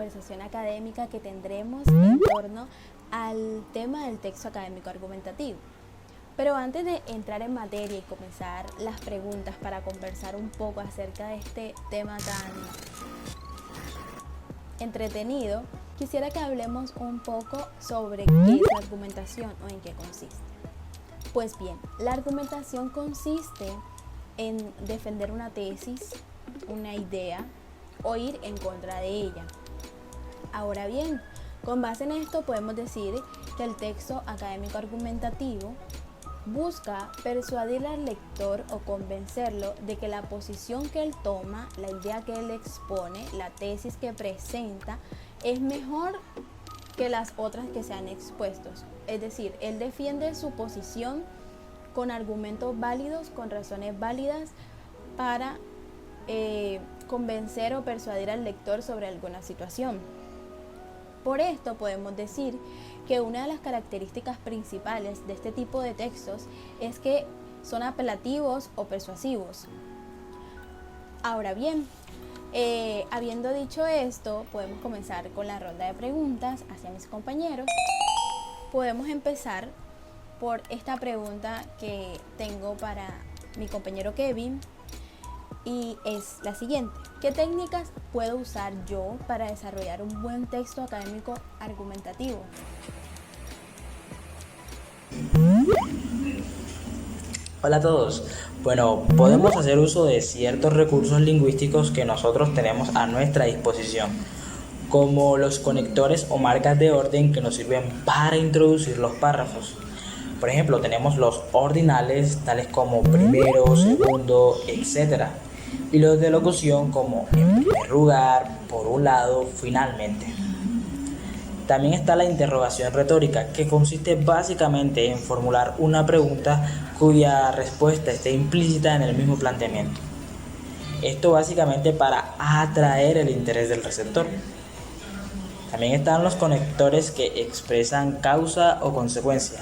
conversación académica que tendremos en torno al tema del texto académico argumentativo. Pero antes de entrar en materia y comenzar las preguntas para conversar un poco acerca de este tema tan entretenido, quisiera que hablemos un poco sobre qué es la argumentación o en qué consiste. Pues bien, la argumentación consiste en defender una tesis, una idea o ir en contra de ella. Ahora bien, con base en esto podemos decir que el texto académico argumentativo busca persuadir al lector o convencerlo de que la posición que él toma, la idea que él expone, la tesis que presenta, es mejor que las otras que se han expuesto. Es decir, él defiende su posición con argumentos válidos, con razones válidas para convencer o persuadir al lector sobre alguna situación. Por esto podemos decir que una de las características principales de este tipo de textos es que son apelativos o persuasivos. Ahora bien, habiendo dicho esto, podemos comenzar con la ronda de preguntas hacia mis compañeros. Podemos empezar por esta pregunta que tengo para mi compañero Kevin y es la siguiente: ¿qué técnicas puedo usar yo para desarrollar un buen texto académico argumentativo? Hola a todos. Bueno, podemos hacer uso de ciertos recursos lingüísticos que nosotros tenemos a nuestra disposición, como los conectores o marcas de orden que nos sirven para introducir los párrafos. Por ejemplo, tenemos los ordinales, tales como primero, segundo, etc. Y los de locución como en primer lugar, por un lado, finalmente. También está la interrogación retórica, que consiste básicamente en formular una pregunta cuya respuesta esté implícita en el mismo planteamiento. Esto básicamente para atraer el interés del receptor. También están los conectores que expresan causa o consecuencia.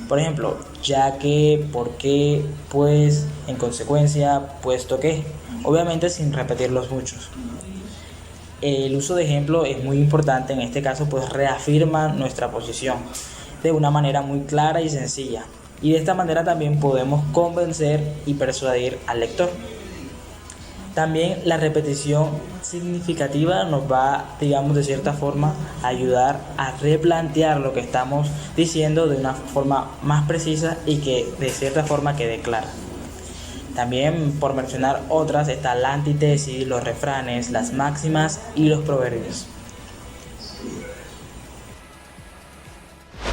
Por ejemplo, ya que, por qué, pues, en consecuencia, puesto que, obviamente sin repetirlos muchos. El uso de ejemplo es muy importante en este caso, pues reafirma nuestra posición de una manera muy clara y sencilla. Y de esta manera también podemos convencer y persuadir al lector. También la repetición significativa nos va, digamos, de cierta forma, a ayudar a replantear lo que estamos diciendo de una forma más precisa y que de cierta forma quede clara. También, por mencionar otras, está la antítesis, los refranes, las máximas y los proverbios.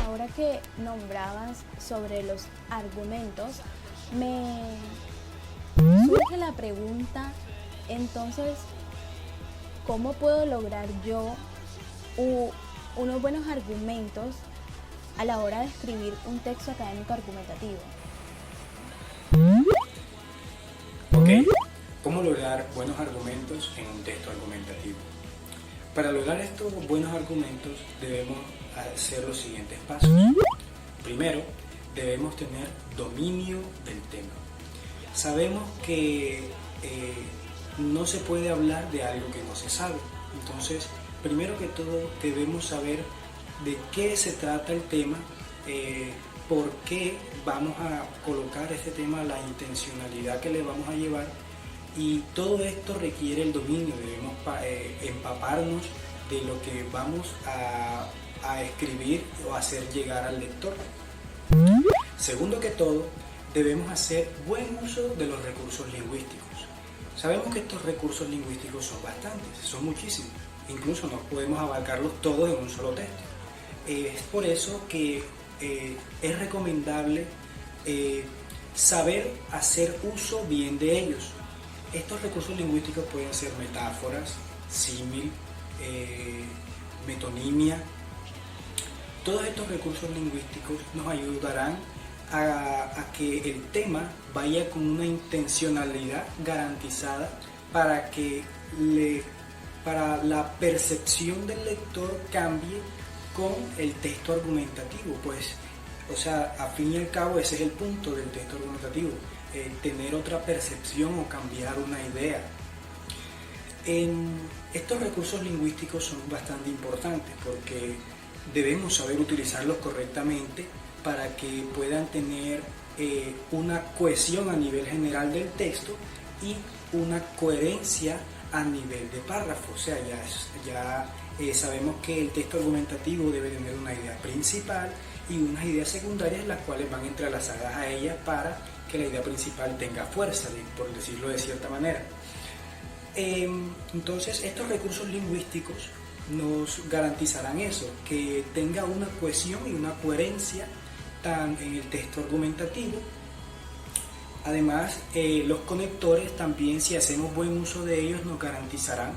Ahora que nombrabas sobre los argumentos, me surge la pregunta, entonces, ¿cómo puedo lograr yo unos buenos argumentos a la hora de escribir un texto académico argumentativo? Ok, ¿cómo lograr buenos argumentos en un texto argumentativo? Para lograr estos buenos argumentos debemos hacer los siguientes pasos. Primero, debemos tener dominio del tema. Sabemos que no se puede hablar de algo que no se sabe. Entonces, primero que todo, debemos saber de qué se trata el tema, por qué vamos a colocar este tema, la intencionalidad que le vamos a llevar, y todo esto requiere el dominio. Debemos empaparnos de lo que vamos a escribir o hacer llegar al lector. Segundo que todo, debemos hacer buen uso de los recursos lingüísticos. Sabemos que estos recursos lingüísticos son bastantes, son muchísimos, incluso no podemos abarcarlos todos en un solo texto. Es por eso que es recomendable saber hacer uso bien de ellos. Estos recursos lingüísticos pueden ser metáforas, símil, metonimia. Todos estos recursos lingüísticos nos ayudarán a que el tema vaya con una intencionalidad garantizada para que para la percepción del lector cambie con el texto argumentativo, pues, o sea, a fin y al cabo ese es el punto del texto argumentativo, tener otra percepción o cambiar una idea. Estos recursos lingüísticos son bastante importantes porque debemos saber utilizarlos correctamente para que puedan tener una cohesión a nivel general del texto y una coherencia a nivel de párrafo. O sea, sabemos que el texto argumentativo debe tener una idea principal y unas ideas secundarias las cuales van entrelazadas a ellas para que la idea principal tenga fuerza, por decirlo de cierta manera. Entonces, estos recursos lingüísticos nos garantizarán eso, que tenga una cohesión y una coherencia tan en el texto argumentativo. Además, los conectores también, si hacemos buen uso de ellos, nos garantizarán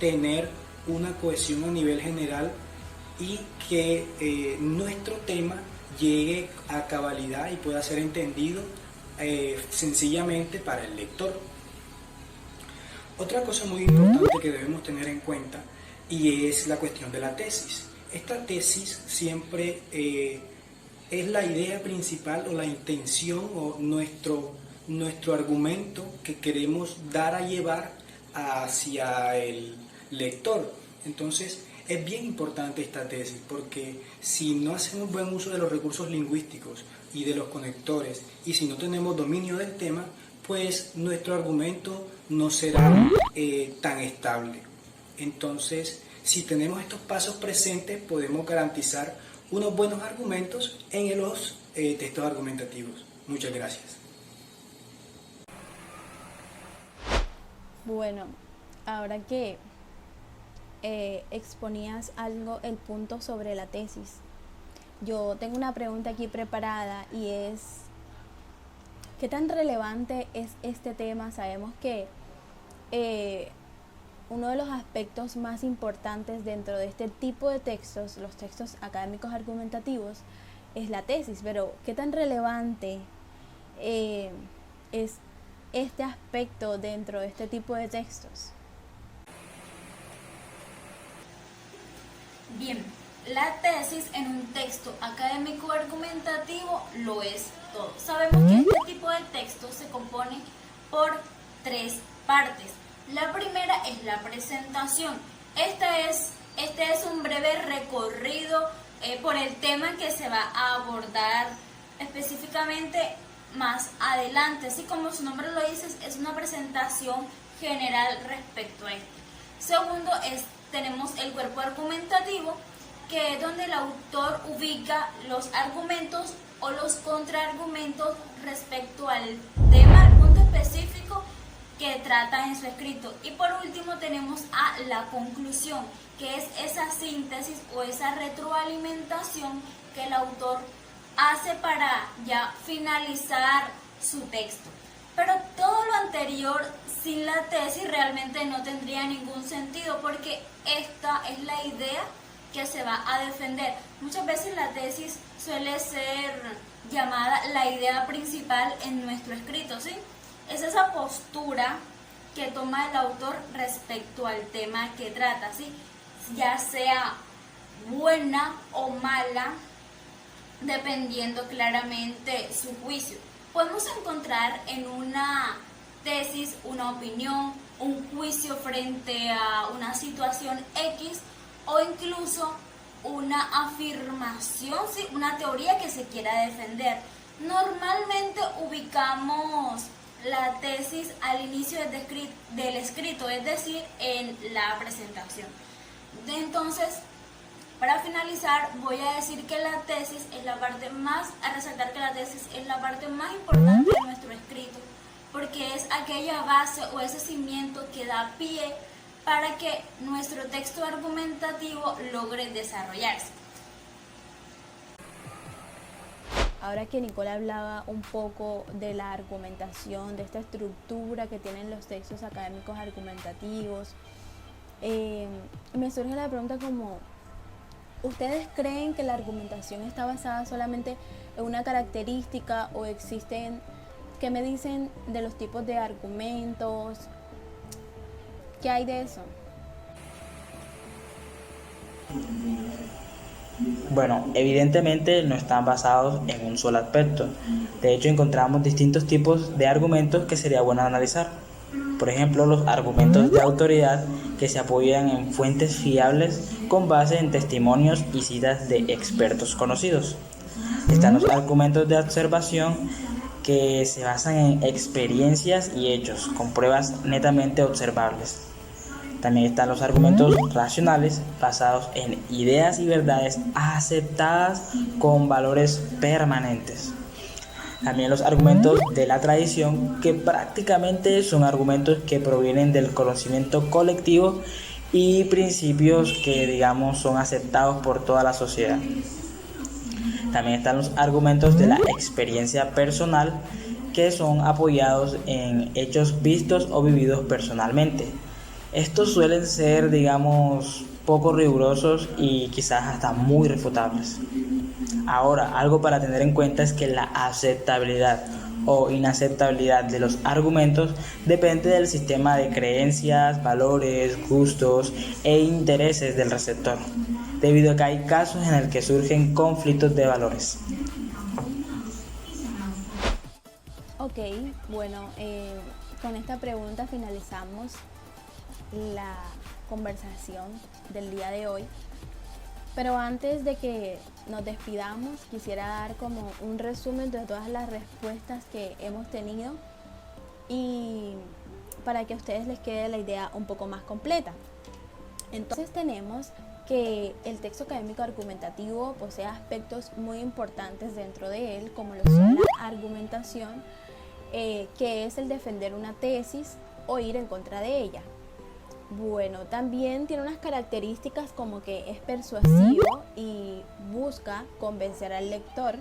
tener una cohesión a nivel general y que nuestro tema llegue a cabalidad y pueda ser entendido sencillamente para el lector. Otra cosa muy importante que debemos tener en cuenta y es la cuestión de la tesis. Esta tesis siempre es la idea principal o la intención o nuestro argumento que queremos dar a llevar hacia el lector. Entonces es bien importante esta tesis porque si no hacemos buen uso de los recursos lingüísticos y de los conectores y si no tenemos dominio del tema, pues nuestro argumento no será tan estable. Entonces, si tenemos estos pasos presentes, podemos garantizar unos buenos argumentos en los textos argumentativos. Muchas gracias. Bueno, ahora que exponías algo, el punto sobre la tesis, yo tengo una pregunta aquí preparada y es: ¿qué tan relevante es este tema? Sabemos que uno de los aspectos más importantes dentro de este tipo de textos, los textos académicos argumentativos, es la tesis, pero ¿qué tan relevante es este aspecto dentro de este tipo de textos? Bien, la tesis en un texto académico argumentativo lo es todo. Sabemos que este tipo de texto se compone por 3 partes. La primera es la presentación. Este es un breve recorrido por el tema que se va a abordar específicamente más adelante. Así como su nombre lo dice, es una presentación general respecto a esto. Segundo, tenemos el cuerpo argumentativo, que es donde el autor ubica los argumentos o los contraargumentos respecto al tema, al punto específico que trata en su escrito. Y por último tenemos a la conclusión, que es esa síntesis o esa retroalimentación que el autor hace para ya finalizar su texto. Pero todo lo anterior sin la tesis realmente no tendría ningún sentido, porque esta es la idea que se va a defender. Muchas veces la tesis suele ser llamada la idea principal en nuestro escrito, ¿sí? Es esa postura que toma el autor respecto al tema que trata, ¿sí? Ya sea buena o mala, dependiendo claramente su juicio. Podemos encontrar en una tesis una opinión, un juicio frente a una situación X o incluso una afirmación, ¿sí? Una teoría que se quiera defender. Normalmente ubicamos la tesis al inicio del escrito, es decir, en la presentación. Entonces, para finalizar, voy a decir que la tesis es la parte más, a resaltar que la tesis es la parte más importante de nuestro escrito, porque es aquella base o ese cimiento que da pie para que nuestro texto argumentativo logre desarrollarse. Ahora que Nicole hablaba un poco de la argumentación, de esta estructura que tienen los textos académicos argumentativos, me surge la pregunta como: ¿ustedes creen que la argumentación está basada solamente en una característica o existen, qué me dicen de los tipos de argumentos? ¿Qué hay de eso? Bueno, evidentemente no están basados en un solo aspecto. De hecho, encontramos distintos tipos de argumentos que sería bueno analizar. Por ejemplo, los argumentos de autoridad que se apoyan en fuentes fiables con base en testimonios y citas de expertos conocidos. Están los argumentos de observación que se basan en experiencias y hechos con pruebas netamente observables. También están los argumentos racionales basados en ideas y verdades aceptadas con valores permanentes. También los argumentos de la tradición, que prácticamente son argumentos que provienen del conocimiento colectivo y principios que, digamos, son aceptados por toda la sociedad. También están los argumentos de la experiencia personal, que son apoyados en hechos vistos o vividos personalmente. Estos suelen ser, digamos, poco rigurosos y quizás hasta muy refutables. Ahora, algo para tener en cuenta es que la aceptabilidad o inaceptabilidad de los argumentos depende del sistema de creencias, valores, gustos e intereses del receptor, debido a que hay casos en los que surgen conflictos de valores. Ok, bueno, con esta pregunta finalizamos la conversación del día de hoy. Pero antes de que nos despidamos, quisiera dar como un resumen de todas las respuestas que hemos tenido y para que a ustedes les quede la idea un poco más completa. Entonces tenemos que el texto académico argumentativo posee aspectos muy importantes dentro de él, como lo son la argumentación, que es el defender una tesis o ir en contra de ella. Bueno, también tiene unas características como que es persuasivo y busca convencer al lector.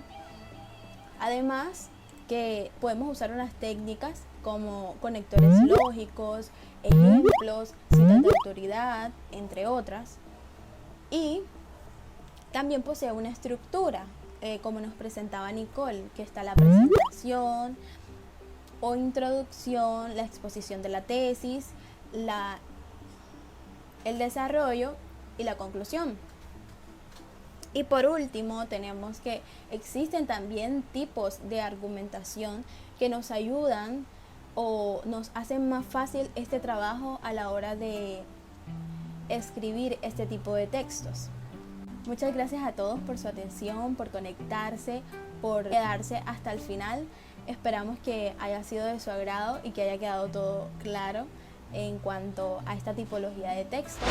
Además, que podemos usar unas técnicas como conectores lógicos, ejemplos, citas de autoridad, entre otras. Y también posee una estructura, como nos presentaba Nicole, que está la presentación o introducción, la exposición de la tesis, el desarrollo y la conclusión. Y por último, tenemos que existen también tipos de argumentación que nos ayudan o nos hacen más fácil este trabajo a la hora de escribir este tipo de textos. Muchas gracias a todos por su atención, por conectarse, por quedarse hasta el final. Esperamos que haya sido de su agrado y que haya quedado todo claro en cuanto a esta tipología de textos.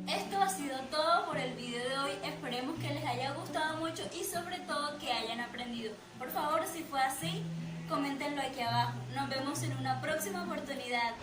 Esto ha sido todo por el video de hoy. Esperemos que les haya gustado mucho y sobre todo que hayan aprendido. Por favor, si fue así, coméntenlo aquí abajo. Nos vemos en una próxima oportunidad.